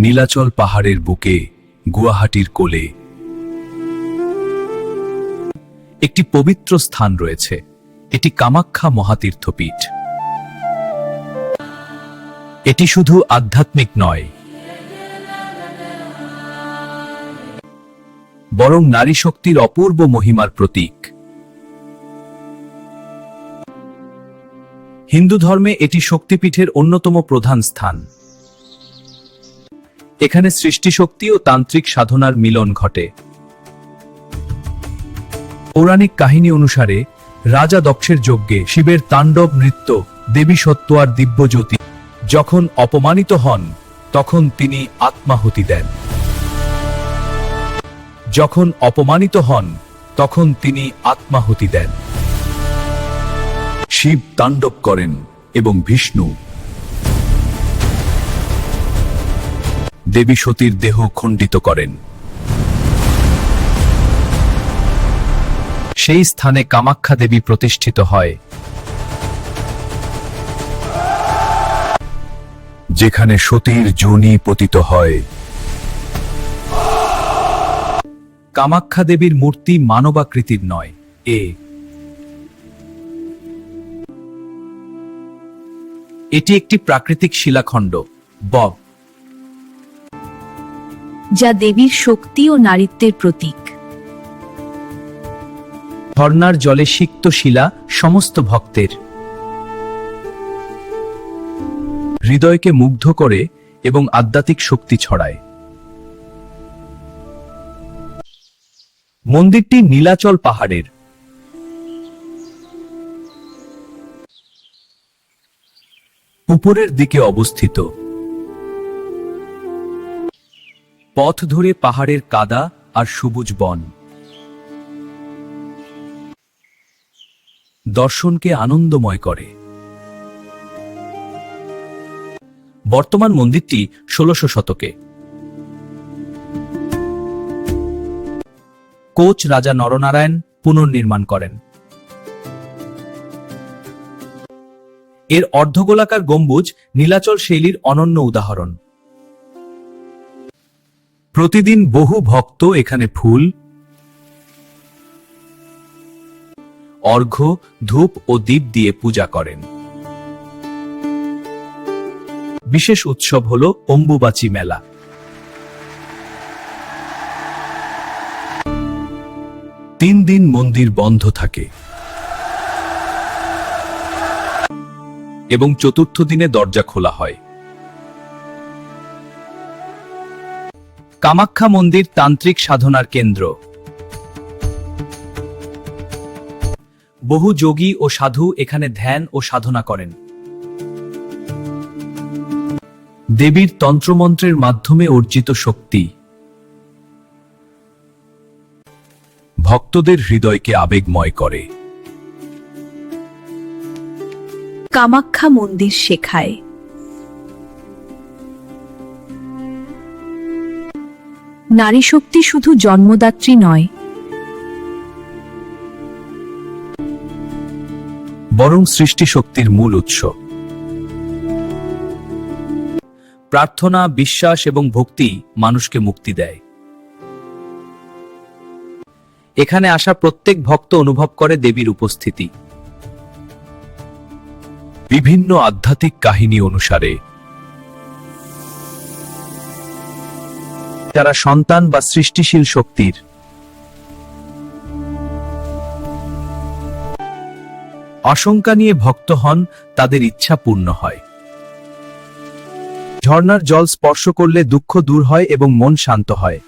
নীলাচল পাহাড়ের বুকে গুয়াহাটির কোলে একটি পবিত্র স্থান রয়েছে। এটি কামাখ্যা মহাতীর্থপীঠ। এটি শুধু আধ্যাত্মিক নয়, বরং নারী শক্তির অপূর্ব মহিমার প্রতীক। হিন্দু ধর্মে এটি শক্তিপীঠের অন্যতম প্রধান স্থান। এখানে সৃষ্টিশক্তি ও তান্ত্রিক সাধনার মিলন ঘটে। পৌরাণিক কাহিনী অনুসারে রাজা দক্ষের যজ্ঞে শিবের তাণ্ডব নৃত্য, দেবী সত্ত্বার দিব্যজ্যোতি যখন অপমানিত হন তখন তিনি আত্মাহুতি দেন। যখন অপমানিত হন তখন তিনি আত্মাহুতি দেন। শিব তাণ্ডব করেন এবং বিষ্ণু দেবী সতীর দেহ খণ্ডিত করেন। সেই স্থানে কামাখ্যা দেবী প্রতিষ্ঠিত হয়, যেখানে সতীর যোনি পতিত হয়। কামাখ্যা দেবীর মূর্তি মানবাকৃতির নয়, এটি একটি প্রাকৃতিক শিলাখণ্ড যা দেবীর শক্তি ও নারীত্বের প্রতীক। ঝর্ণার জলে সিক্ত শিলা সমস্ত ভক্তের হৃদয়কে মুগ্ধ করে এবং আধ্যাত্মিক শক্তি ছড়ায়। মন্দিরটি নীলাচল পাহাড়ের উপরের দিকে অবস্থিত। পথ ধরে পাহাড়ের কাদা আর সবুজ বন দর্শনকে আনন্দময় করে। বর্তমান মন্দিরটি ১৬০০ শতকে কোচ রাজা নরনারায়ণ পুনর্নির্মাণ করেন। এর অর্ধগোলাকার গম্বুজ নীলাচল শৈলীর অনন্য উদাহরণ। প্রতিদিন বহু ভক্ত এখানে ফুল, অর্ঘ্য, ধূপ ও দীপ দিয়ে পূজা করেন। বিশেষ উৎসব হল অম্বুবাচী মেলা। ৩ দিন মন্দির বন্ধ থাকে এবং চতুর্থ দিনে দরজা খোলা হয়। কামাখ্যা মন্দির তান্ত্রিক সাধনার কেন্দ্র। বহু যোগী ও সাধু এখানে ধ্যান ও সাধনা করেন। দেবীর তন্ত্রমন্ত্রের মাধ্যমে অর্জিত শক্তি ভক্তদের হৃদয়কে আবেগময় করে। কামাখ্যা মন্দির শেখায় নারী শক্তি শুধু জন্মদাত্রী নয়, বরং সৃষ্টি শক্তির মূল উৎস। প্রার্থনা, বিশ্বাস এবং ভক্তি মানুষকে মুক্তি দেয়। এখানে আসা প্রত্যেক ভক্ত অনুভব করে দেবীর উপস্থিতি। বিভিন্ন আধ্যাত্মিক কাহিনী অনুসারে যারা সন্তান বা সৃষ্টিশীল শক্তির আশঙ্কা নিয়ে ভক্ত হন, তাদের ইচ্ছা পূর্ণ হয়। ঝর্ণার জল স্পর্শ করলে দুঃখ দূর হয় এবং মন শান্ত হয়।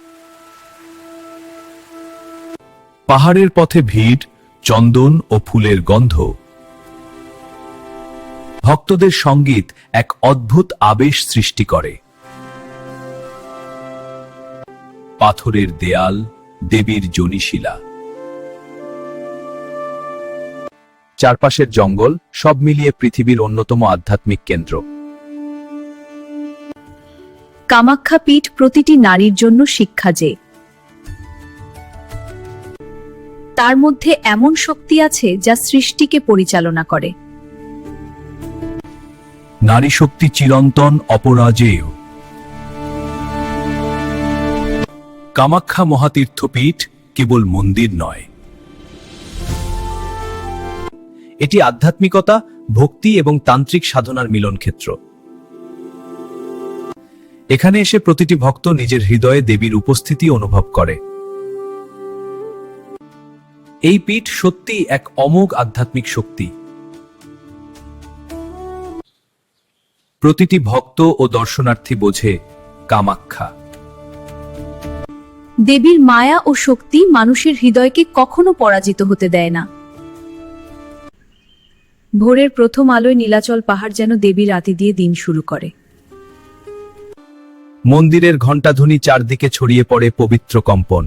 পাহাড়ের পথে ভিড়, চন্দন ও ফুলের গন্ধ ভক্তদের সঙ্গীত এক অদ্ভুত আবেশ সৃষ্টি করে। পাথরের দেয়াল, দেবীর যোনিশিলা, চারপাশের জঙ্গল সব মিলিয়ে পৃথিবীর অন্যতম আধ্যাত্মিক কেন্দ্র। কামাখ্যা পীঠ প্রতিটি নারীর জন্য শিক্ষা যে তার মধ্যে এমন শক্তি আছে যা সৃষ্টিকে পরিচালনা করে। নারী শক্তি চিরন্তন, অপরাজেয়। কামাখ্যা মহাতীর্থপীঠ কেবল মন্দির নয়, এটি আধ্যাত্মিকতা, ভক্তি এবং তান্ত্রিক সাধনার মিলনক্ষেত্র। এখানে এসে প্রতিটি ভক্ত নিজের হৃদয়ে দেবীর উপস্থিতি অনুভব করে। এই পীঠ সত্যি এক অমোঘ আধ্যাত্মিক শক্তি। প্রতিটি ভক্ত ও দর্শনার্থী বোঝে কামাখ্যা। দেবীর মায়া ও শক্তি মানুষের হৃদয়কে কখনো পরাজিত হতে দেয় না। ভোরের প্রথম আলোয় নীলাচল পাহাড় যেন দেবীর আতি দিয়ে দিন শুরু করে। মন্দিরের ঘণ্টাধ্বনি চারদিকে ছড়িয়ে পড়ে পবিত্র কম্পন।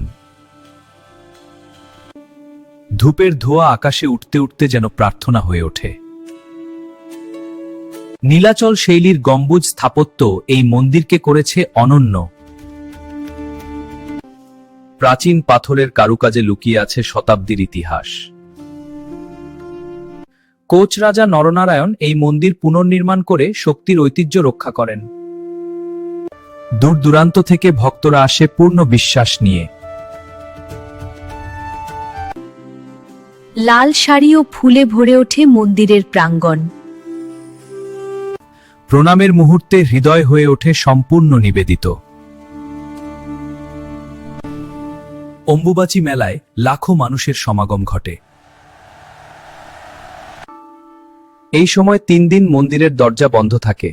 ধূপের ধোঁয়া আকাশে উঠতে উঠতে যেন প্রার্থনা হয়ে ওঠে। নীলাচল শৈলীর গম্বুজ স্থাপত্য এই মন্দিরকে করেছে অনন্য। প্রাচীন পাথরের কারুকাজে লুকিয়ে আছে শতাব্দীর ইতিহাস। কোচ রাজা নরনারায়ণ এই মন্দির পুনর্নির্মাণ করে শক্তির ঐতিহ্য রক্ষা করেন। দূর দূরান্ত থেকে ভক্তরা আসে পূর্ণ বিশ্বাস নিয়ে। লাল শাড়ি ও ফুলে ভরে ওঠে মন্দিরের প্রাঙ্গণ। প্রণামের মুহূর্তে হৃদয় হয়ে ওঠে সম্পূর্ণ নিবেদিত। অম্বুবাচী মেলায় লাখো মানুষের সমাগম ঘটে। এই সময় 3 দিন মন্দিরের দরজা বন্ধ থাকে।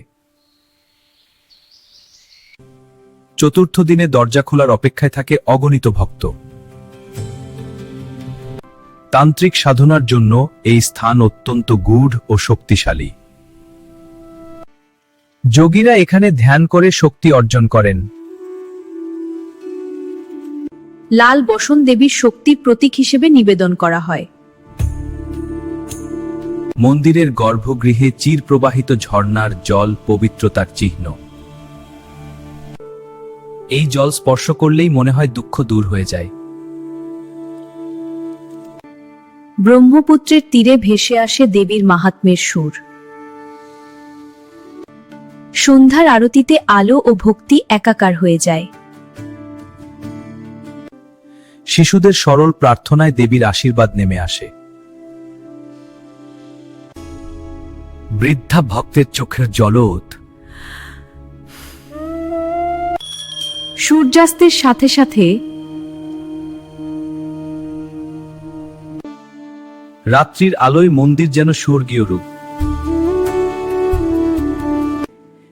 চতুর্থ দিনে দরজা খোলার অপেক্ষায় থাকে অগণিত ভক্ত। তান্ত্রিক সাধনার জন্য এই স্থান অত্যন্ত গূঢ় ও শক্তিশালী। যোগীরা এখানে ধ্যান করে শক্তি অর্জন করেন। লাল বসন দেবীর শক্তির প্রতীক হিসেবে নিবেদন করা হয়। মন্দিরের গর্ভগৃহে চিরপ্রবাহিত ঝর্ণার জল পবিত্রতার চিহ্ন। এই জল স্পর্শ করলেই মনে হয় দুঃখ দূর হয়ে যায়। ব্রহ্মপুত্রের তীরে ভেসে আসে দেবীর মাহাত্ম্যের সুর। সন্ধ্যার আরতিতে আলো ও ভক্তি একাকার হয়ে যায়। শিশুদের সরল প্রার্থনায় দেবীর আশীর্বাদ নেমে আসে। বৃদ্ধা ভক্তের চোখের জলদ। সূর্যাস্তের সাথে সাথে রাত্রির আলোয় মন্দির যেন স্বর্গীয় রূপ।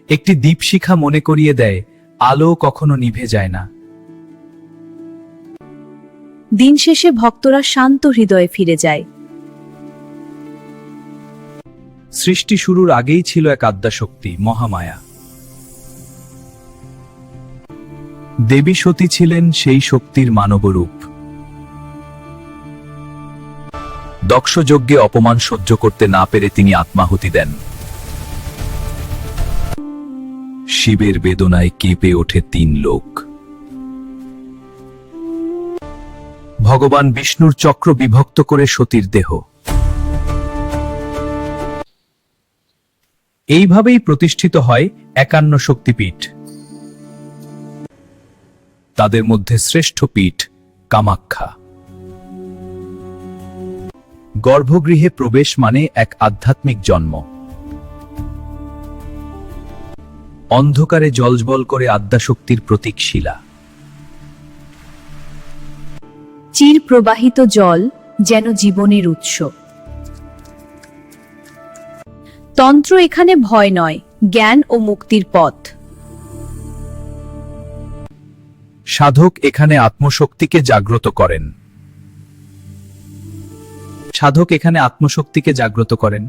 একটি দীপশিখা মনে করিয়ে দেয় আলো কখনো নিভে যায় না। দিন শেষে ভক্তরা শান্ত হৃদয়ে ফিরে যায়। সৃষ্টি শুরুর আগেই ছিল এক আদ্যাশক্তি, মহামায়া। দেবী সতী ছিলেন সেই শক্তির মানবরূপ। দক্ষ যজ্ঞে অপমান সহ্য করতে না পেরে তিনি আত্মাহুতি দেন। শিবের বেদনায় কেঁপে ওঠে 3 লোক। ভগবান বিষ্ণুর চক্র বিভক্ত করে সতীর দেহ। এইভাবেই প্রতিষ্ঠিত হয় 51 শক্তিপীঠ। তাদের মধ্যে শ্রেষ্ঠ পীঠ কামাখ্যা। গর্ভগৃহে প্রবেশ মানে এক আধ্যাত্মিক জন্ম। অন্ধকারে জ্বলজ্বল করে আদ্যাশক্তির প্রতীক শিলা। চির প্রবাহিত জল যেন জীবনের উৎস। তন্ত্র এখানে ভয় নয়, জ্ঞান ও মুক্তির পথ। সাধক এখানে আত্মশক্তিকে জাগ্রত করেন।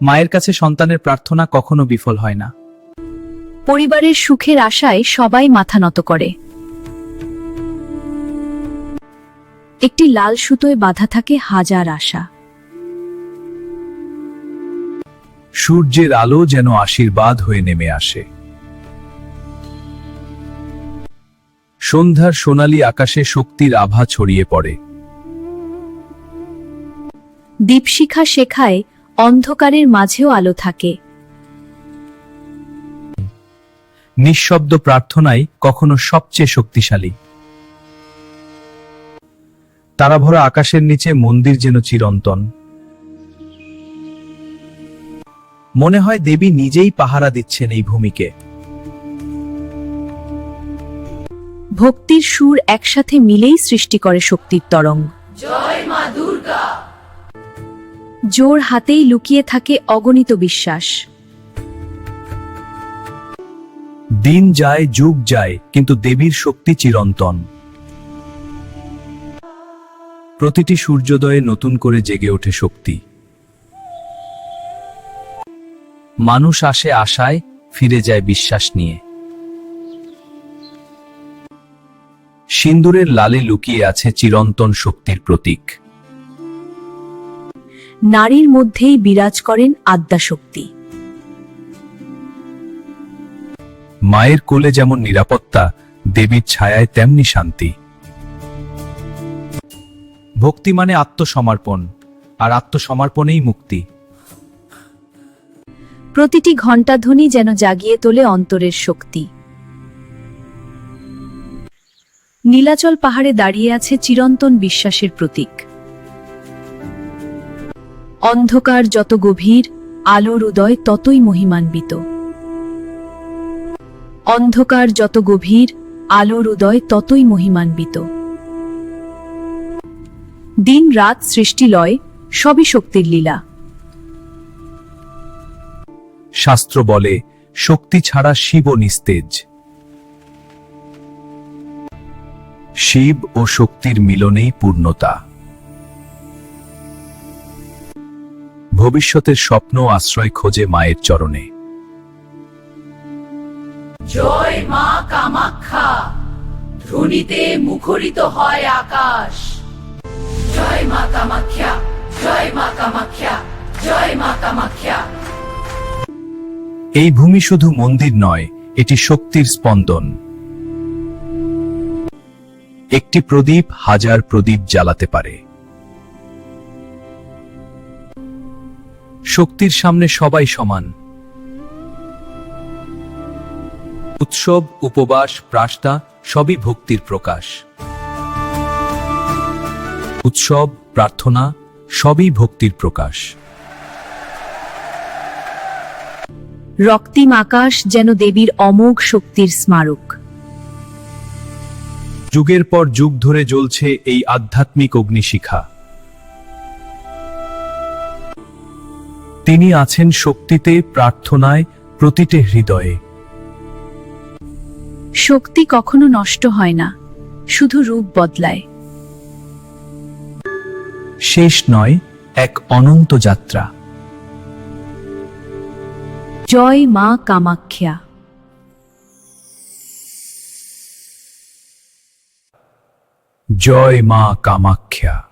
মায়ের কাছে সন্তানের প্রার্থনা কখনো বিফল হয় না। পরিবারের সুখের আশায় সবাই মাথা নত করে। একটি লাল সুতোয় বাঁধা থাকে হাজার আশা। সূর্যের আলো যেন আশীর্বাদ হয়ে নেমে আসে। সন্ধ্যার সোনালী আকাশে শক্তির আভা ছড়িয়ে পড়ে। দীপশিখা শেখায় অন্ধকারের মাঝেও আলো থাকে। নিঃশব্দ প্রার্থনাই কখনো সবচেয়ে শক্তিশালী। তারাভরা আকাশের নিচে মন্দির যেন চিরন্তন। মনে হয় দেবী নিজেই পাহারা দিচ্ছেন এই ভূমিকে। ভক্তির সুর একসাথে মিলেই সৃষ্টি করে শক্তির তরঙ্গ। জয় মা দুর্গা। জোর হাতেই লুকিয়ে থাকে অগণিত বিশ্বাস। দিন যায়, যুগ যায়, কিন্তু দেবীর শক্তি চিরন্তন। প্রতিটি সূর্যোদয়ে নতুন করে জেগে ওঠে শক্তি। মানুষ আসে আশায়, ফিরে যায় বিশ্বাস নিয়ে। সিন্দুরের লালে লুকিয়ে আছে চিরন্তন শক্তির প্রতীক। নারীর মধ্যেই বিরাজ করেন আদ্যাশক্তি। মায়ের কোলে যেমন নিরাপত্তা, দেবীর ছায়ায় তেমনি শান্তি। ভক্তি মানে আত্মসমর্পণ, আর আত্মসমর্পণেই মুক্তি। প্রতিটি ঘণ্টাধ্বনি যেন জাগিয়ে তোলে অন্তরের শক্তি। নীলাচল পাহাড়ে দাঁড়িয়ে আছে চিরন্তন বিশ্বাসের প্রতীক। অন্ধকার যত গভীর, আলোর উদয় ততই মহিমান্বিত। অন্ধকার যত গভীর, আলোর উদয় ততই মহিমান্বিত। দিন রাত সৃষ্টিলয়, সবই শক্তির লীলা। শাস্ত্র বলে, শক্তি ছাড়া শিবও নিস্তেজ। শিব ও শক্তির মিলনেই পূর্ণতা। ভবিষ্যতের স্বপ্ন আশ্রয় খোঁজে মায়ের চরণে। জয় মা কামাখ্যা। ধ্বনিতে মুখরিত হয় আকাশ। জয় মা কামাখ্যা, জয় মা কামাখ্যা, জয় মা কামাখ্যা। এই ভূমি শুধু মন্দির নয়, এটি শক্তির স্পন্দন। একটি প্রদীপ হাজার প্রদীপ জ্বালাতে পারে। শক্তির সামনে সবাই সমান। উৎসব, উপবাস, প্রার্থনা সবই ভক্তির প্রকাশ। উৎসব, প্রার্থনা সবই ভক্তির প্রকাশ। রক্তিম আকাশ যেন দেবীর অমোঘ শক্তির স্মারক। যুগের পর যুগ ধরে জ্বলছে এই আধ্যাত্মিক অগ্নিশিখা। তিনি আছেন শক্তিতে, প্রার্থনায়, প্রতিটি হৃদয়ে। শক্তি কখনো নষ্ট হয় না, শুধু রূপ বদলায়। শেষ নয়, এক অনন্ত যাত্রা। জয় মা কামাখ্যা। জয় মা কামাখ্যা।